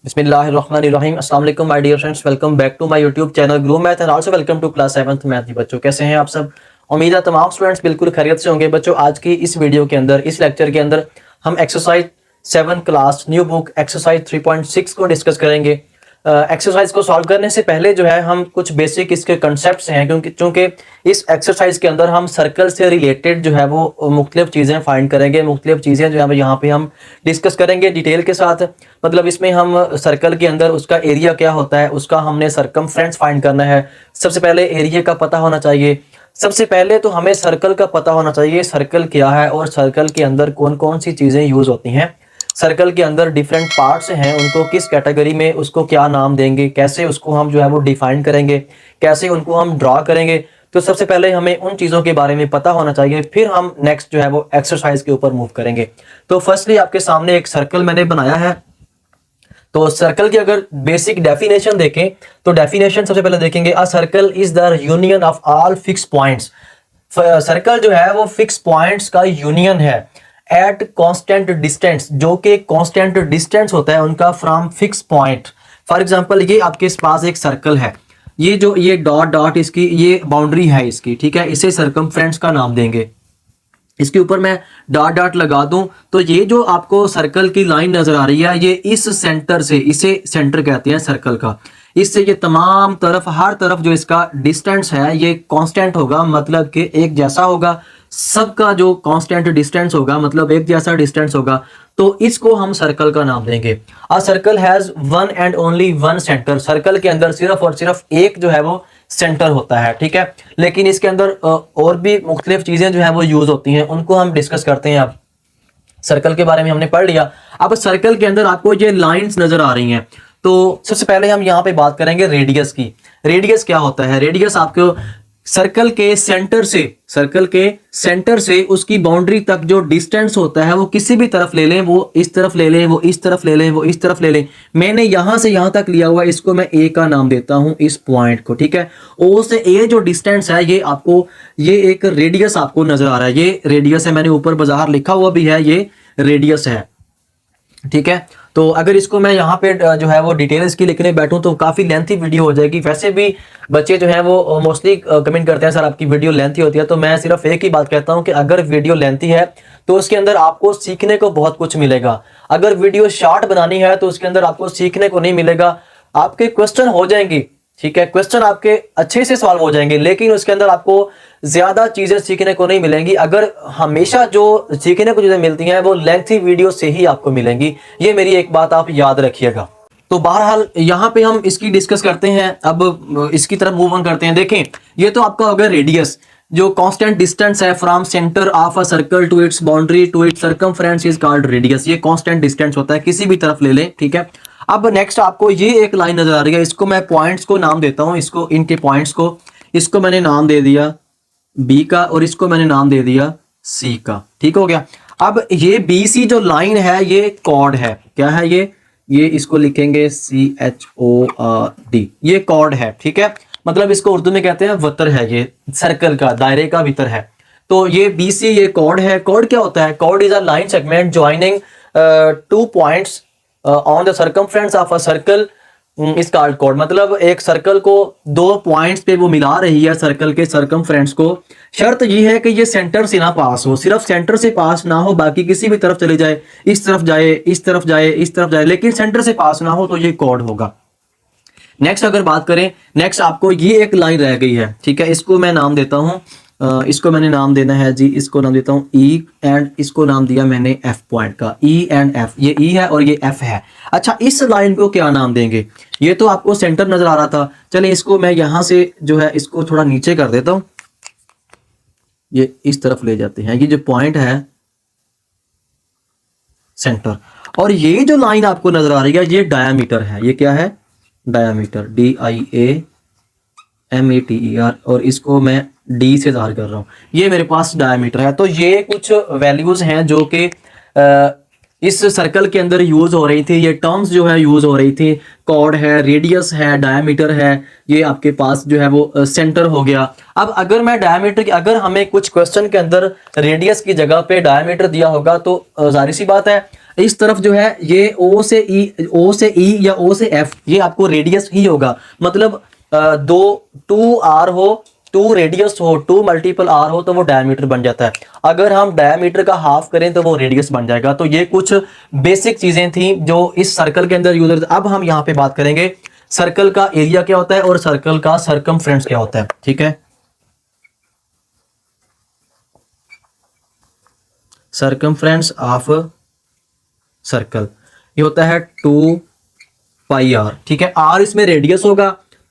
बिस्मिल्लाहिर्रहमानिर्रहीम अस्सलाम वालेकुम my dear friends, welcome back to my YouTube channel grow math and also welcome to class 7th math. बच्चों कैसे हैं आप सब? उम्मीद है तमाम स्टूडेंट्स बिल्कुल खैरियत से होंगे। बच्चों आज की इस वीडियो के अंदर, इस लेक्चर के अंदर हम exercise 7 class new book exercise 3.6 को डिस्कस करेंगे। एक्सरसाइज को सॉल्व करने से पहले जो है हम कुछ बेसिक इसके कंसेप्ट्स हैं, क्योंकि चूंकि इस एक्सरसाइज के अंदर हम सर्कल से रिलेटेड जो है वो मुख्तलिफ चीज़ें फाइंड करेंगे, मुख्तलिफ चीज़ें जो है यहाँ पे हम डिस्कस करेंगे डिटेल के साथ। मतलब इसमें हम सर्कल के अंदर उसका एरिया क्या होता है, उसका हमने सरकमफ्रेंस फाइंड करना है। सबसे पहले एरिया का पता होना चाहिए। सबसे पहले तो हमें सर्कल का पता होना चाहिए, सर्कल क्या है और सर्कल के अंदर कौन कौन सी चीज़ें यूज़ होती हैं। सर्कल के अंदर डिफरेंट पार्ट्स हैं, उनको किस कैटेगरी में उसको क्या नाम देंगे, कैसे उसको हम जो है वो डिफाइन करेंगे, कैसे उनको हम ड्रा करेंगे। तो सबसे पहले हमें उन चीज़ों के बारे में पता होना चाहिए, फिर हम नेक्स्ट जो है वो एक्सरसाइज के ऊपर मूव करेंगे। तो फर्स्टली आपके सामने एक सर्कल मैंने बनाया है। तो सर्कल की अगर बेसिक डेफिनेशन देखें तो डेफिनेशन सबसे पहले देखेंगे, अ circle is the union of all fix points. Circle जो है वो फिक्स पॉइंट्स का यूनियन है एट कांस्टेंट डिस्टेंस, जो कि कांस्टेंट डिस्टेंस होता है उनका from fix point. For example ये आपके पास एक सर्कल है, ये जो ये डॉट डॉट इसकी ये बाउंड्री है इसकी, ठीक है, इसे सर्कमफ्रेंस का नाम देंगे। इसके ऊपर मैं डॉट डॉट लगा दूं तो ये जो आपको सर्कल की लाइन नजर आ रही है, ये इस सेंटर से, इसे सेंटर कहते हैं सर्कल का, इससे ये तमाम तरफ हर तरफ जो इसका डिस्टेंस है ये कांस्टेंट होगा, मतलब कि एक जैसा होगा। सबका जो कांस्टेंट डिस्टेंस होगा मतलब एक जैसा डिस्टेंस होगा, तो इसको हम सर्कल का नाम देंगे। A circle has one and only one centre. Circle के अंदर सिर्फ और सिर्फ एक जो है वो सेंटर होता है, ठीक है। लेकिन इसके अंदर और भी मुख्तलिफ चीजें जो है वो यूज होती हैं, उनको हम डिस्कस करते हैं। अब सर्कल के बारे में हमने पढ़ लिया। अब सर्कल के अंदर आपको ये लाइंस नजर आ रही हैं, तो सबसे पहले हम यहाँ पे बात करेंगे रेडियस की। रेडियस क्या होता है? रेडियस आपको सर्कल के सेंटर से, सर्कल के सेंटर से उसकी बाउंड्री तक जो डिस्टेंस होता है वो किसी भी तरफ ले लें, वो इस तरफ ले लें, वो इस तरफ ले लें, वो इस तरफ ले लें। मैंने यहां से यहां तक लिया हुआ है, इसको मैं ए का नाम देता हूं, इस पॉइंट को, ठीक है। ओ से ए जो डिस्टेंस है ये आपको, ये एक रेडियस आपको नजर आ रहा है, ये रेडियस है। मैंने ऊपर बाजार लिखा हुआ भी है, ये रेडियस है, ठीक है। तो अगर इसको मैं यहाँ पे जो है वो डिटेल इसकी लिखने बैठूं तो काफी लेंथी वीडियो हो जाएगी। वैसे भी बच्चे जो है वो मोस्टली कमेंट करते हैं सर आपकी वीडियो लेंथी होती है, तो मैं सिर्फ एक ही बात कहता हूं कि अगर वीडियो लेंथी है तो उसके अंदर आपको सीखने को बहुत कुछ मिलेगा। अगर वीडियो शॉर्ट बनानी है तो उसके अंदर आपको सीखने को नहीं मिलेगा, आपके क्वेश्चन हो जाएंगे, ठीक है, क्वेश्चन आपके अच्छे से सॉल्व हो जाएंगे, लेकिन उसके अंदर आपको ज्यादा चीजें सीखने को नहीं मिलेंगी। अगर हमेशा जो सीखने को चीजें मिलती हैं वो लेंथी वीडियो से ही आपको मिलेंगी, ये मेरी एक बात आप याद रखिएगा। तो बहरहाल यहाँ पे हम इसकी डिस्कस करते हैं। अब इसकी तरफ मूव ऑन करते हैं। देखें, ये तो आपका होगा रेडियस, जो कांस्टेंट डिस्टेंस है from centre of a circle to its boundary to its circumference is called radius. ये कांस्टेंट डिस्टेंस होता है, किसी भी तरफ ले लें, ठीक है। अब नेक्स्ट आपको ये एक लाइन नजर आ रही है, इसको मैं पॉइंट्स को नाम देता हूं, इसको, इनके पॉइंट्स को, इसको मैंने नाम दे दिया बी का और इसको मैंने नाम दे दिया सी का, ठीक हो गया। अब ये बी सी जो लाइन है ये कॉर्ड है, क्या है ये इसको लिखेंगे CHORD, ये कॉर्ड है, ठीक है। मतलब इसको उर्दू में कहते हैं वतर है, ये सर्कल का, दायरे का वितर है। तो ये BC ये कॉर्ड है। कॉर्ड क्या होता है? Chord is a line segment joining two points on the circumference of a circle is called chord. मतलब एक सर्कल को दो पॉइंट्स पे वो मिला रही है, सर्कल के सर्कमफ्रेंस को। शर्त ये है कि ये सेंटर से ना पास हो, सिर्फ सेंटर से पास ना हो, बाकी किसी भी तरफ चले जाए, इस तरफ जाए, इस तरफ जाए, इस तरफ जाए, लेकिन सेंटर से पास ना हो, तो ये कॉर्ड होगा। नेक्स्ट अगर बात करें, नेक्स्ट आपको ये एक लाइन रह गई है, ठीक है, इसको मैं नाम देता हूं, इसको मैंने नाम देना है जी, इसको नाम देता हूं E एंड इसको नाम दिया मैंने F पॉइंट का, E एंड F, ये E है और ये F है। अच्छा, इस लाइन को क्या नाम देंगे? ये तो आपको सेंटर नजर आ रहा था, चले इसको मैं यहां से जो है इसको थोड़ा नीचे कर देता हूं, ये इस तरफ ले जाते हैं। ये जो पॉइंट है सेंटर, और ये जो लाइन आपको नजर आ रही है ये डायामीटर है। ये क्या है? डायामीटर, DIAMETER, और इसको मैं D से जाहिर कर रहा हूं। ये मेरे पास डायामीटर है। तो ये कुछ वैल्यूज हैं जो कि इस सर्कल के अंदर यूज हो रही थी, ये टर्म्स जो है यूज हो रही थी, कॉर्ड है, रेडियस है, डायमीटर है, ये आपके पास जो है वो सेंटर हो गया। अब अगर मैं डायमीटर की, अगर हमें कुछ क्वेश्चन के अंदर रेडियस की जगह पे डायमीटर दिया होगा तो जाहिर सी बात है इस तरफ जो है ये ओ से ई या ओ से एफ ये आपको रेडियस ही होगा। मतलब दो 2r हो, 2 रेडियस हो, 2 मल्टीपल r हो तो वो डायमीटर बन जाता है। अगर हम डायमीटर का हाफ करें तो वो रेडियस बन जाएगा। तो ये कुछ बेसिक चीजें थी जो इस सर्कल के अंदर यूज होती है। अब हम यहाँ पे बात करेंगे सर्कल का एरिया क्या होता है और सर्कल का सरकमफ्रेंस क्या होता है। ठीक है, सरकमफ्रेंस ऑफ सर्कल ये होता है 2 पाई आर। ठीक है, आर इसमें रेडियस होगा,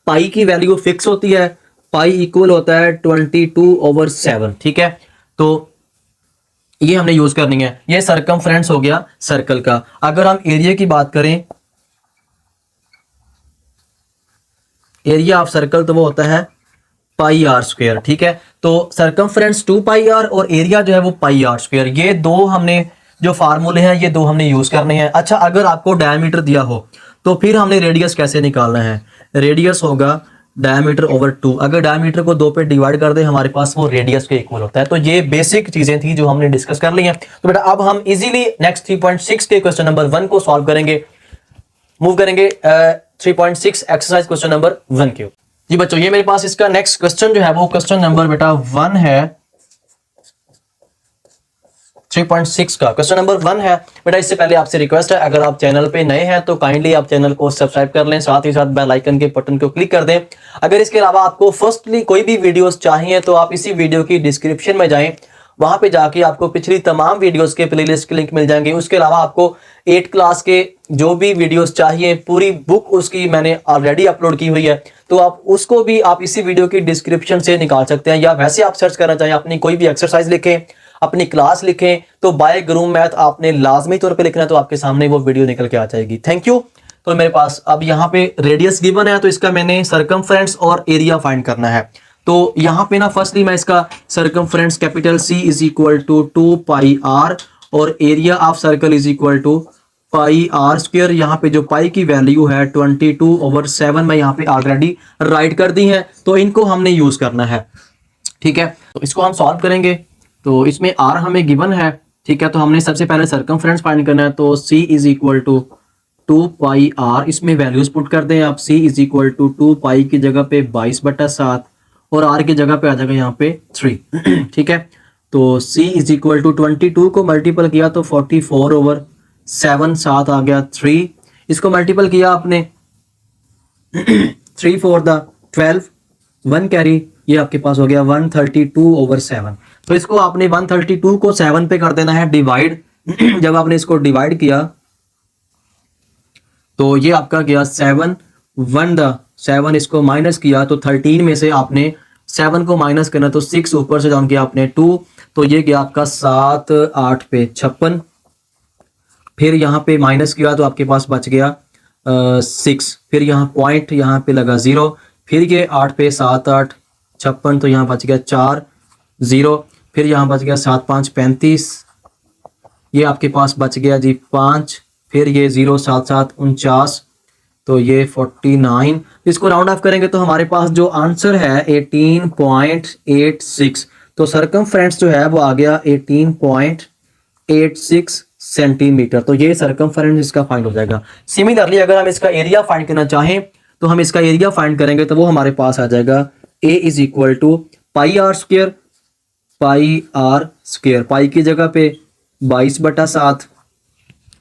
पाई की वैल्यू फिक्स होती है, पाई इक्वल होता है 22/7। ठीक है, तो ये हमने यूज करनी है। ये सरकमफ्रेंस हो गया सर्कल का। अगर हम एरिया की बात करें, एरिया ऑफ सर्कल तो वो होता है पाई आर स्क्वायर। ठीक है, तो सरकमफ्रेंस 2 पाई आर और एरिया जो है वो पाई आर स्क्वायर। ये दो हमने जो फार्मूले हैं ये दो हमने यूज करने हैं। अच्छा, अगर आपको डायमीटर दिया हो तो फिर हमने रेडियस कैसे निकालना है? रेडियस होगा डायमीटर ओवर 2। अगर डायमीटर को 2 पे डिवाइड कर दे हमारे पास वो रेडियस के इक्वल होता है। तो ये बेसिक चीजें थी जो हमने डिस्कस कर ली हैं। तो बेटा अब हम इजीली नेक्स्ट 3.6 के क्वेश्चन नंबर 1 को सॉल्व करेंगे, मूव करेंगे 3.6 एक्सरसाइज क्वेश्चन नंबर 1 के। जी बच्चों, ये मेरे पास इसका नेक्स्ट क्वेश्चन जो है वो क्वेश्चन नंबर बेटा 1 है, 3.6 का क्वेश्चन नंबर 1 है। बेटा इससे पहले आपसे रिक्वेस्ट है, अगर आप चैनल पे नए हैं तो काइंडली आप चैनल को सब्सक्राइब कर लें, साथ ही साथ बेल आइकन के बटन को क्लिक कर दें। अगर इसके अलावा आपको फर्स्टली कोई भी वीडियोस चाहिए तो आप इसी वीडियो की डिस्क्रिप्शन में जाएं, वहां पे जाके आपको पिछली तमाम वीडियोस के प्लेलिस्ट के लिंक मिल जाएंगे। उसके अलावा आपको 8 क्लास के जो भी वीडियोस चाहिए पूरी बुक उसकी मैंने ऑलरेडी अपलोड की हुई है, तो आप उसको भी आप इसी वीडियो की डिस्क्रिप्शन से निकाल सकते हैं। या वैसे आप सर्च करना चाहें, अपनी कोई भी एक्सरसाइज लिखें, अपनी क्लास लिखें, तो बाय ग्रूम मैथ आपने लाजमी तौर पे लिखना है, तो आपके सामने वो वीडियो निकल के आ जाएगी। Thank you. तो मेरे पास अब यहाँ पे रेडियस गिवन है, तो इसका मैंने सरकमफ्रेंस और एरिया फाइंड करना है। तो यहाँ पे ना फर्स्टली मैं इसका circumference capital C is equal to 2 pi R और area of circle is equal to pi are square. यहाँ पे जो पाई की वैल्यू है 22/7 मैं यहाँ पे ऑलरेडी राइट कर दी है, तो इनको हमने यूज करना है। ठीक है, तो इसको हम सॉल्व करेंगे। तो इसमें आर हमें गिवन है। ठीक है, तो हमने सबसे पहले सरकमफ्रेंस फाइंड करना है, तो C is equal to 2 pi r, इसमें वैल्यूज पुट कर दें आप। C is equal to 2 pi की जगह पे 22/7 और R की जगह पे आ जाएगा यहाँ पे 3। ठीक है, तो C इज इक्वल टू 22 को मल्टीपल किया तो 44/7, साथ आ गया 3, इसको मल्टीपल किया आपने 3 4 12, 1 कैरी, ये आपके पास हो गया 132/7। तो इसको आपने 132 को 7 पे कर देना है डिवाइड। जब आपने इसको डिवाइड किया तो ये आपका गया 7 7, इसको माइनस किया तो 13 में से आपने 7 को माइनस करना, तो 6 ऊपर से डाउन किया आपने 2, तो ये गया आपका 7 8 पे 56। फिर यहाँ पे माइनस किया तो आपके पास बच गया 6, फिर यहाँ पॉइंट यहाँ पे लगा 0, फिर ये 8 पे 7 8 56, तो यहाँ बच गया 4 0, फिर यहाँ बच गया 7 5 35, ये आपके पास बच गया जी 5, फिर ये 0 7 7 49, तो ये 49। इसको राउंड ऑफ करेंगे तो हमारे पास जो आंसर है 18.86। तो सरकमफ्रेंस जो है वो आ गया 18.86 सेंटीमीटर। तो ये सरकमफ्रेंस इसका फाइंड हो जाएगा। सिमिलरली अगर हम इसका एरिया फाइंड करना चाहें तो हम इसका एरिया फाइंड करेंगे, तो वो हमारे पास आ जाएगा A is equal to pi are square, pi are square, pi की जगह पे 22/7,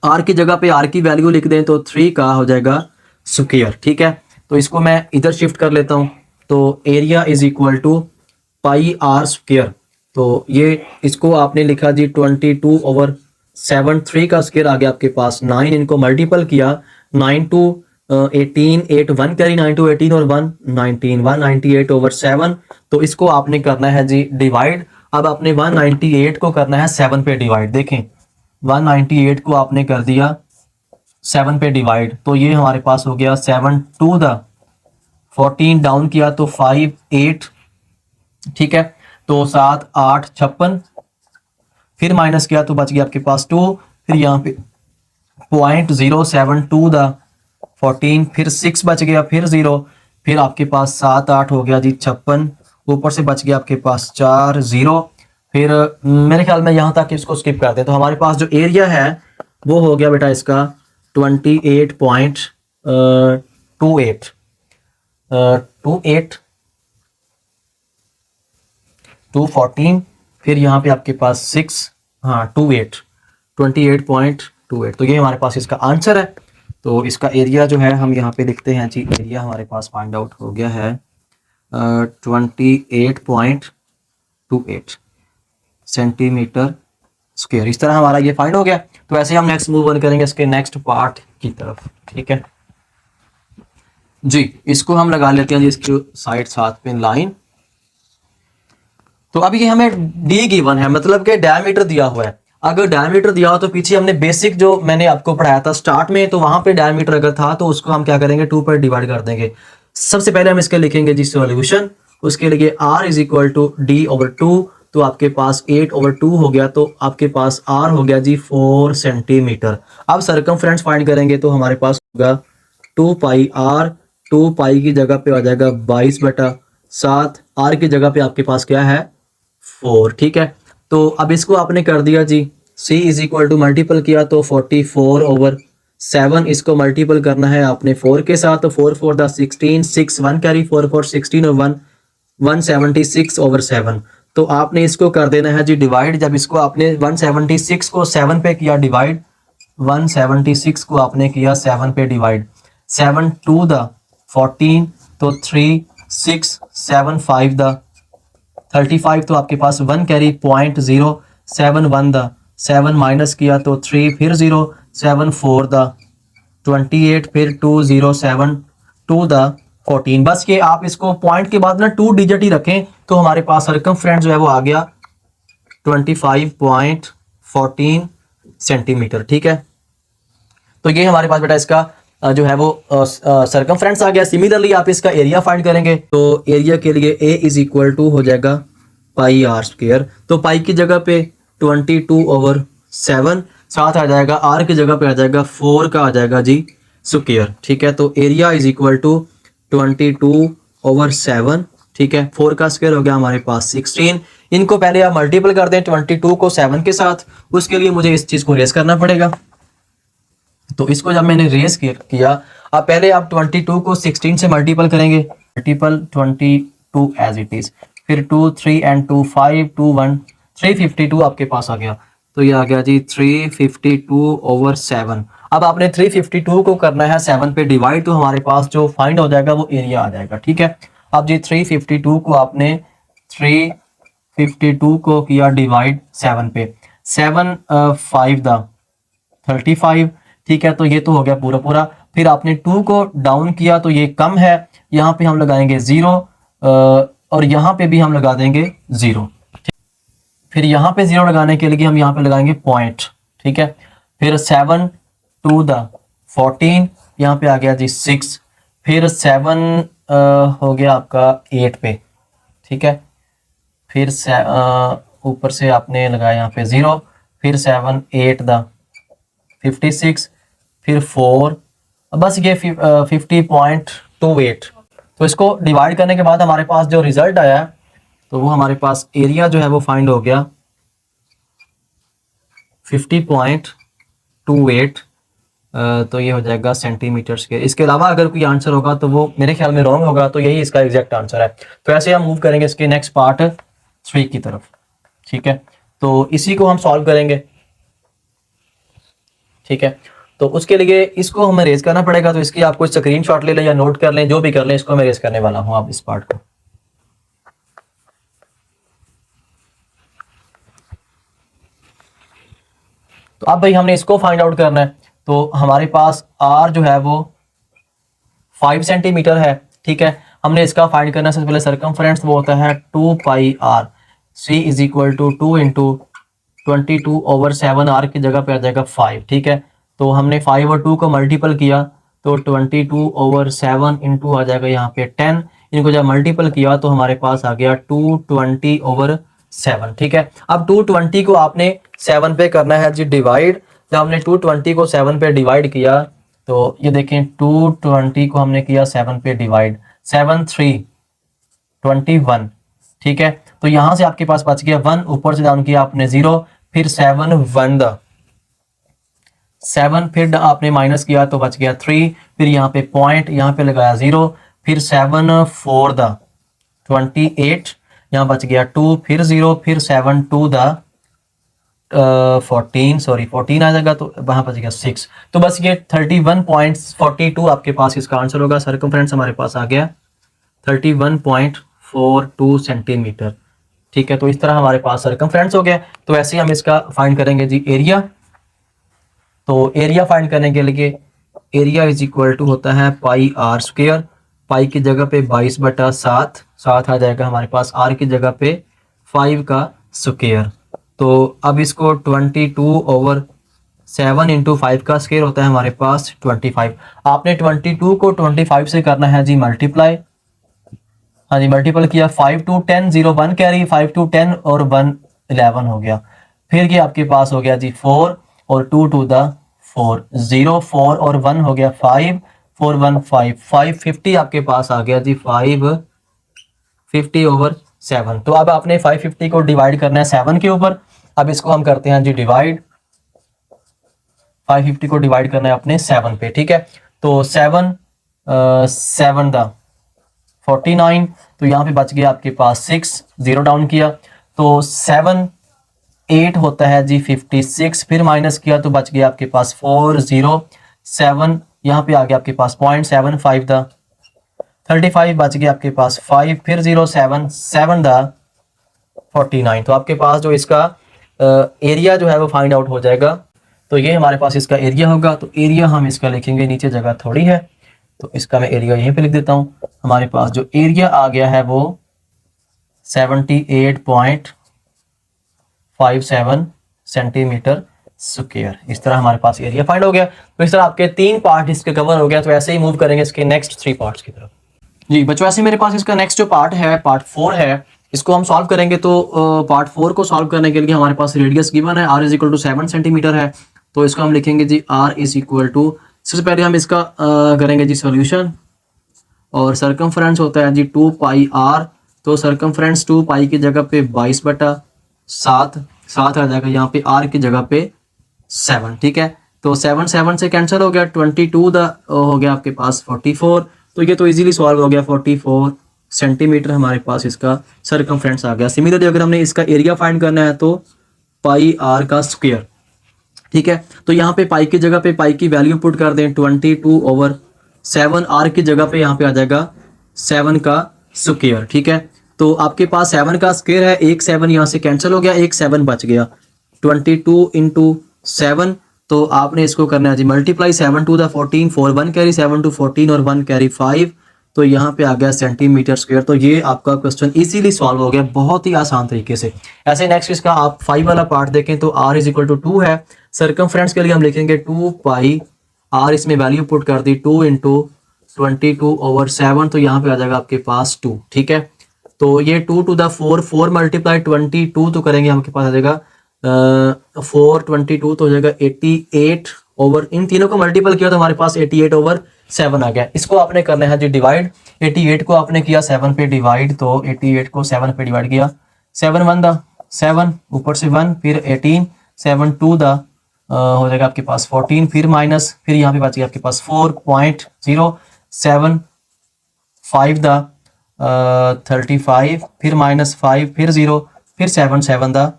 आर की जगह पे आर की वैल्यू लिख दें तो 3 का हो जाएगा स्क्वायर। ठीक है, तो इसको मैं इधर शिफ्ट कर लेता हूं, तो area is equal to pi are square, तो ये इसको आपने लिखा जी 22/7, 3 का स्क्वायर आ गया आपके पास 9, इनको मल्टीपल किया 9 2 18 8 1 कैरी 9 2 18 और 1 19 198/7। तो इसको आपने करना है जी डिवाइड। अब आपने 198 को करना है 7 पे डिवाइड। देखें 198 को आपने कर दिया 7 पे डिवाइड, तो ये हमारे पास हो गया 7 2 14, डाउन किया तो 5 8। ठीक है, तो 7 8 56, फिर माइनस किया तो बच गया आपके पास 2, फिर यहाँ पे 0.07 टू द 14, फिर 6 बच गया, फिर 0, फिर आपके पास 7 8 हो गया जी 56, ऊपर से बच गया आपके पास 4 0, फिर मेरे ख्याल में यहाँ तक इसको स्किप करते हैं। तो हमारे पास जो एरिया है वो हो गया बेटा इसका 28.28 214, फिर यहाँ पे आपके पास 6, हाँ 28 तो ये हमारे पास इसका आंसर है। तो इसका एरिया जो है हम यहाँ पे लिखते हैं जी, एरिया हमारे पास फाइंड आउट हो गया है 28.28 सेंटीमीटर स्क्वायर। इस तरह हमारा ये फाइंड हो गया। तो ऐसे हम नेक्स्ट मूव ऑन करेंगे इसके नेक्स्ट पार्ट की तरफ। ठीक है जी, इसको हम लगा लेते हैं जी इसके साइड साथ पे लाइन। तो अब ये हमें डी गिवन है, मतलब कि डायमीटर दिया हुआ है। अगर डायमीटर दिया हो तो पीछे हमने बेसिक जो मैंने आपको पढ़ाया था स्टार्ट में, तो वहां पे डायमीटर अगर था तो उसको हम क्या करेंगे 2 पर डिवाइड कर देंगे। सबसे पहले हम इसके लिखेंगे जी सॉल्यूशन। उसके लिए r is equal to d over 2, तो आपके पास 8/2 हो गया, तो आपके पास r हो गया जी 4 सेंटीमीटर। अब सरकमफ्रेंस फाइंड करेंगे तो हमारे पास होगा 2 पाई r, 2 पाई की जगह पे आ जाएगा 22/7, r की जगह पे आपके पास क्या है 4। ठीक है, तो अब इसको आपने कर दिया जी c is equal to multiple किया तो 44/7, इसको मल्टीपल करना है आपने 4 के साथ, तो 4 4 द 16, 6 1 कैरी 4 4 16 और 1 176/7। तो आपने इसको कर देना है जी डिवाइड। जब इसको आपने 176 को 7 पे किया डिवाइड, 176 को आपने किया 7 पे डिवाइड, 7 2 द 14, तो 3 6 7 5 द 35, तो आपके पास 1 कैरी 0.07 1 द 7 माइनस किया तो 3, फिर 0 7 4 द 28, फिर 2 0 7 2 द 14। बस ये आप इसको पॉइंट के बाद ना 2 डिजिट ही रखें, तो हमारे पास सरकमफ्रेंस जो है वो आ गया 25.14 सेंटीमीटर। ठीक है, तो ये हमारे पास बेटा इसका जो है वो सरकमफ्रेंस आ गया। सिमिलरली आप इसका एरिया फाइंड करेंगे, तो एरिया के लिए a इज इक्वल टू हो जाएगा पाई r स्क्वायर। तो पाई की जगह पे 22/7, साथ आ जाएगा r की जगह पे आ जाएगा 4 का आ जाएगा जी स्क्वायर। ठीक है, तो एरिया इज इक्वल टू 22/7। ठीक है, 4 का स्क्वायर हो गया हमारे पास 16। इनको पहले आप मल्टीपल कर दें 22 को 7 के साथ, उसके लिए मुझे इस चीज को रेस करना पड़ेगा। तो इसको जब मैंने रेस किया, अब पहले आप 22 को 16 से मल्टीपल करेंगे, मल्टीपल 22 एज इट इज, फिर 2 3 एंड 2 5 2 1 352 आपके पास आ गया। तो ये आ गया जी 352/7। अब आपने 352 को करना है 7 पे डिवाइड, तो हमारे पास जो फाइंड हो जाएगा वो एरिया आ जाएगा। ठीक है, अब जी 352 को आपने 352 को किया डिवाइड 7 पे, 7 5 द 35। ठीक है, तो ये तो हो गया पूरा पूरा। फिर आपने 2 को डाउन किया तो ये कम है, यहाँ पे हम लगाएंगे 0 और यहाँ पे भी हम लगा देंगे 0। फिर यहाँ पे 0 लगाने के लिए हम यहाँ पे लगाएंगे पॉइंट। ठीक है, फिर 7 2 द 14, यहाँ पे आ गया जी 6, फिर 7 हो गया आपका 8 पे। ठीक है, फिर ऊपर से आपने लगाया यहाँ पे 0, फिर 7 8 द 56, फिर 4, बस ये 50.28। तो इसको डिवाइड करने के बाद हमारे पास जो रिजल्ट आया है, तो वो हमारे पास एरिया जो है वो फाइंड हो गया 50.28। तो ये हो जाएगा सेंटीमीटर्स के। इसके अलावा अगर कोई आंसर होगा तो वो मेरे ख्याल में रॉन्ग होगा, तो यही इसका एग्जैक्ट आंसर है। तो ऐसे हम मूव करेंगे इसके नेक्स्ट पार्ट 3 की तरफ। ठीक है, तो इसी को हम सॉल्व करेंगे। ठीक है, तो उसके लिए इसको हमें रेज करना पड़ेगा। तो इसकी आपको स्क्रीनशॉट ले लें या नोट कर लें, जो भी कर लें, इसको मैं रेज करने वाला हूं आप इस पार्ट को। तो अब भाई हमने इसको फाइंड आउट करना है। तो हमारे पास r जो है वो 5 सेंटीमीटर है। ठीक है, हमने इसका फाइंड करना है। सबसे पहले सरकमफ्रेंस वो होता है 2 pi r, c is equal to 2 into 22/7, r की जगह पे आ जाएगा 5। ठीक है, तो हमने 5 और 2 को मल्टीपल किया तो 22/7 इंटू आ जाएगा यहाँ पे 10। इनको जब मल्टीपल किया तो हमारे पास आ गया 220/7। ठीक है, अब 220 को आपने 7 पे करना है जी डिवाइड, जब हमने 220 को 7 पे डिवाइड किया तो ये देखें 220 को हमने किया 7 पे डिवाइड, 7 3 21, ठीक है। तो यहां से आपके पास बच गया 1, ऊपर से डाउन किया आपने 0, फिर 7 1 द 7, फिर आपने माइनस किया तो बच गया 3, फिर यहाँ पे पॉइंट यहाँ पे लगाया 0, फिर 7 4 द 28, यहाँ बच गया 2, फिर 0, फिर 7 2 द 14 आ जाएगा तो वहां बच गया 6। तो बस ये 31.42 आपके पास इसका आंसर होगा। सर्कमफ्रेंस हमारे पास आ गया 31.42 सेंटीमीटर, ठीक है। तो इस तरह हमारे पास सर्कमफ्रेंस हो गया। तो ऐसे ही हम इसका फाइंड करेंगे जी एरिया। तो एरिया फाइंड करने के लिए एरिया इज इक्वल टू होता है पाई आर स्क्वायर, पाई की जगह पे 22/7, 7 आ जाएगा हमारे पास, आर की जगह पे 5 का स्क्वायर। तो अब इसको 22/7 इंटू 5 का स्क्वायर होता है हमारे पास 25। आपने 22 को 25 से करना है जी मल्टीप्लाई, हाँ जी मल्टीपल किया, 5 2 10 0 1 कैरी, 5 2 10 और 1 11 हो गया। फिर ये आपके पास हो गया जी 4 और 2 2 द 4, 0 4 और 1 हो गया 5, 4 1 5, 550 आपके पास आ गया जी 550/7। तो अब आपने 550 को डिवाइड करना है 7 के ऊपर। अब इसको हम करते हैं जी डिवाइड, 550 को डिवाइड करना है अपने 7 पे, ठीक है। तो 7 7 द 49, तो यहाँ पे बच गया आपके पास 6, 0 डाउन किया तो 7 8 होता है जी 56, फिर माइनस किया तो बच गया आपके पास 4 0 7, यहाँ पे आ गया आपके पास 0.75 द 35, बच गया आपके पास 5, फिर 0 7 7 द 49। तो आपके पास जो इसका एरिया जो है वो फाइंड आउट हो जाएगा। तो ये हमारे पास इसका एरिया होगा। तो एरिया हम इसका लिखेंगे, नीचे जगह थोड़ी है तो इसका मैं एरिया यहीं पे लिख देता हूँ। हमारे पास जो एरिया आ गया है वो 78.57 सेंटीमीटर स्क्वायर। इस तरह हमारे पास एरिया फाइंड हो गया। तो इस तरह आपके 3 पार्ट इसके कवर हो गया। तो ऐसे ही मूव करेंगे इसके नेक्स्ट 3 पार्ट्स की तरफ। जी बच्चों, ऐसे मेरे पास इसका नेक्स्ट जो पार्ट है, पार्ट 4 है, इसको हम सॉल्व करेंगे। तो पार्ट 4 को सॉल्व करने के लिए हमारे पास रेडियस गिवन है, r is equal to 7 centimetre है। तो इसको हम लिखेंगे जी r इज इक्वल टू, सबसे पहले हम इसका करेंगे जी सोल्यूशन। और सर्कमफ्रेंस होता है जी 2 पाई r, तो सर्कमफ्रेंस 2 पाई की जगह पे 22/7, 7 आ जाएगा, यहाँ पे r की जगह पे 7, ठीक है। तो 7 7 से कैंसिल हो गया, 22 हो गया आपके पास 44। तो ये तो इजीली सॉल्व हो गया, 44 सेंटीमीटर हमारे पास इसका सर्कमफ्रेंस आ गया। सिमिलरली अगर हमने इसका एरिया फाइंड करना है तो पाई आर का स्क्वायर, ठीक है। तो यहाँ पे पाई की जगह पे पाई की वैल्यू पुट कर दें 22/7, आर की जगह पे यहाँ पे आ जाएगा 7 का स्क्वायर, ठीक है। तो आपके पास 7 का स्क्वायर है, एक 7 यहाँ से कैंसिल हो गया, एक 7 बच गया, 22 इंटू 7। तो आपने इसको करना है जी मल्टीप्लाई, 7 2 द 14, 4 1 कैरी, 7 2 14 और 1 कैरी 5, तो यहाँ पे आ गया सेंटीमीटर स्क्वायर। तो ये आपका क्वेश्चन इजीली सॉल्व हो गया, बहुत ही आसान तरीके से। ऐसे नेक्स्ट इसका आप 5 वाला पार्ट देखें तो r इज इक्वल टू 2 है। सर्कमफ्रेंस के लिए हम लिखेंगे 2 पाई r, इसमें वैल्यू पुट कर दी 2 इंटू 22/7, तो यहाँ पे आ जाएगा आपके पास 2, ठीक है। तो ये 2 टू द 4, 4 मल्टीप्लाई 22 तो करेंगे आपके पास आ जाएगा 4 22 तो हो जाएगा 88 ओवर, इन तीनों को मल्टीपल किया तो हमारे पास 88/7 आ गया। इसको आपने करना है जी डिवाइड, 88 को आपने किया 7 पे डिवाइड, तो 88 को 7 पे डिवाइड किया, 7 1 द 7, ऊपर से 1, फिर 18, 7 2 द हो जाएगा आपके पास 14, फिर माइनस, फिर यहाँ पे बच गया आपके पास 4.07, 5 द 35, फिर माइनस 5, फिर 0, फिर 7 7 द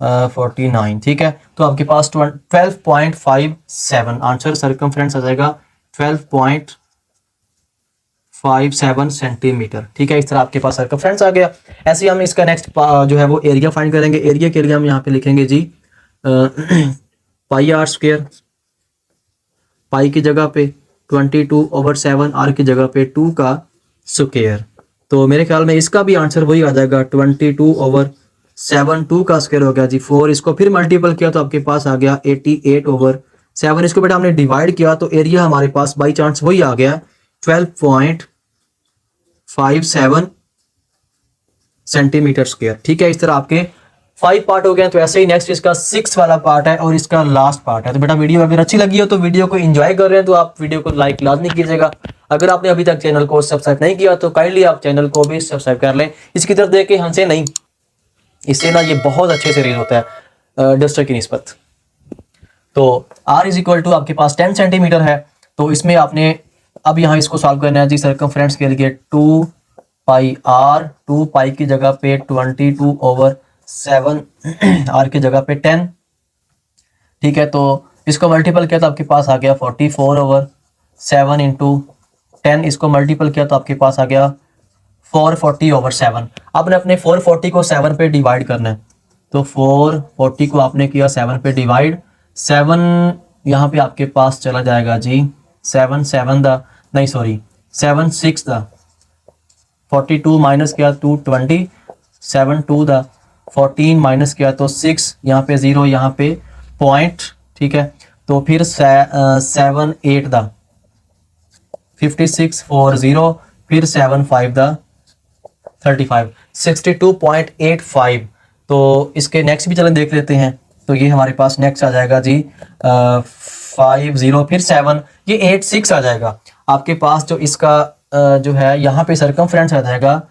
49, ठीक है। तो आपके पास 12.57 आंसर सर्कमफ्रेंस आ जाएगा 12.57 सेंटीमीटर, ठीक है। इस तरह आपके पास सर्कमफ्रेंस आ गया। ऐसे ही हम इसका नेक्स्ट जो है वो एरिया फाइंड करेंगे। एरिया के लिए हम यहाँ पे लिखेंगे जी पाई आर स्क्वायर, पाई की जगह पे 22/7, आर की जगह पे 2 का स्क्वायर। तो मेरे ख्याल में इसका भी आंसर वही आ जाएगा 22/7, 2 का स्क्वायर हो गया जी 4, इसको फिर मल्टीपल किया तो आपके पास आ गया 88/7, इसको बेटा हमने डिवाइड किया तो एरिया हमारे पास बाई चांस वही आ गया 12.57 सेंटीमीटर स्क्वायर, ठीक है। इस तरह आपके 5 पार्ट हो गए, तो ऐसे ही नेक्स्ट इसका 6 वाला पार्ट है और इसका लास्ट पार्ट है। तो बेटा वीडियो अगर अच्छी लगी हो तो वीडियो को एंजॉय कर रहे हैं तो आप वीडियो को लाइक लाजमी कीजिएगा। अगर आपने अभी तक चैनल को सब्सक्राइब नहीं किया तो काइंडली आप चैनल को भी सब्सक्राइब कर लें। इसकी तरफ देख के हमसे नहीं, इससे ना ये बहुत अच्छे से रीड होता है डस्टर की निस्बत। तो r इज इक्वल टू आपके पास 10 सेंटीमीटर है, तो इसमें आपने अब यहाँ इसको सॉल्व करना है जी सर्कमफ्रेंस के लिए 2 पाई r, 2 पाई की जगह पे 22/7 r की जगह पे 10, ठीक है। तो इसको मल्टीपल किया तो आपके पास आ गया 44/7 इंटू 10, इसको मल्टीपल किया तो आपके पास आ गया 440/7। आपने अपने 440 को 7 पे डिवाइड करना है, तो 440 को आपने किया 7 पे डिवाइड, 7 यहाँ पे आपके पास चला जाएगा जी 7 6 द 42 माइनस किया 220, 7 2 द 14 माइनस किया तो 6, यहाँ पे 0 यहाँ पे पॉइंट, ठीक है। तो फिर 7 8 द 56 4 0, फिर 7 5 द 35 62.85। तो इसके नेक्स्ट भी चलन देख लेते हैं। तो ये हमारे पास नेक्स्ट आ जाएगा जी 5 0 फिर 7, ये 8 6 आ जाएगा आपके पास। जो इसका जो है यहाँ पे सर्कमफ्रेंस आ जाएगा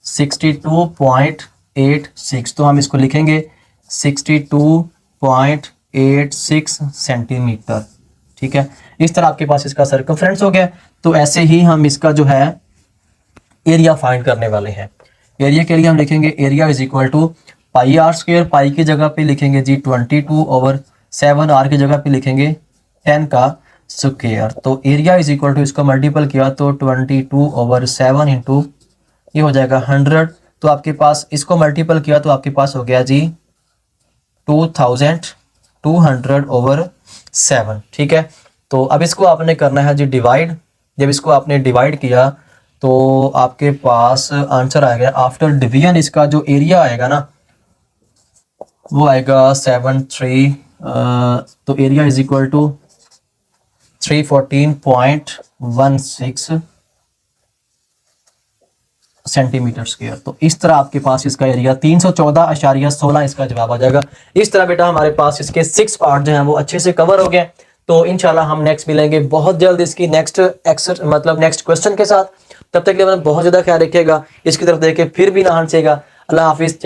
62.86, तो हम इसको लिखेंगे 62.86 सेंटीमीटर, ठीक है। इस तरह आपके पास इसका सर्कमफ्रेंस हो गया। तो ऐसे ही हम इसका जो है एरिया फाइंड करने वाले हैं। एरिया के लिए हम लिखेंगे area is equal to pi are square, pi की जगह पे लिखेंगे जी 22/7, आर की जगह पे लिखेंगे 10 का स्क्वायर। तो एरिया इज इक्वल टू इसको मल्टीपल किया तो 22/7 इंटू ये हो जाएगा 100, तो आपके पास इसको मल्टीपल किया तो आपके पास हो गया जी 2200/7, ठीक है। तो अब इसको आपने करना है जी डिवाइड। जब इसको आपने डिवाइड किया तो आपके पास आंसर आएगा आफ्टर डिवीजन, इसका जो एरिया आएगा ना वो आएगा 73, तो area is equal to 314.16 centimetre square. तो इस तरह आपके पास इसका एरिया 314.16 इसका जवाब आ जाएगा। इस तरह बेटा हमारे पास इसके 6 पार्ट जो हैं वो अच्छे से कवर हो गए। तो इंशाल्लाह हम नेक्स्ट मिलेंगे बहुत जल्द इसकी नेक्स्ट नेक्स्ट क्वेश्चन के साथ। तब तक के लिए बहुत ज्यादा ख्याल रखिएगा, इसकी तरफ देख के फिर भी ना हंसिएगा। अल्लाह हाफिज।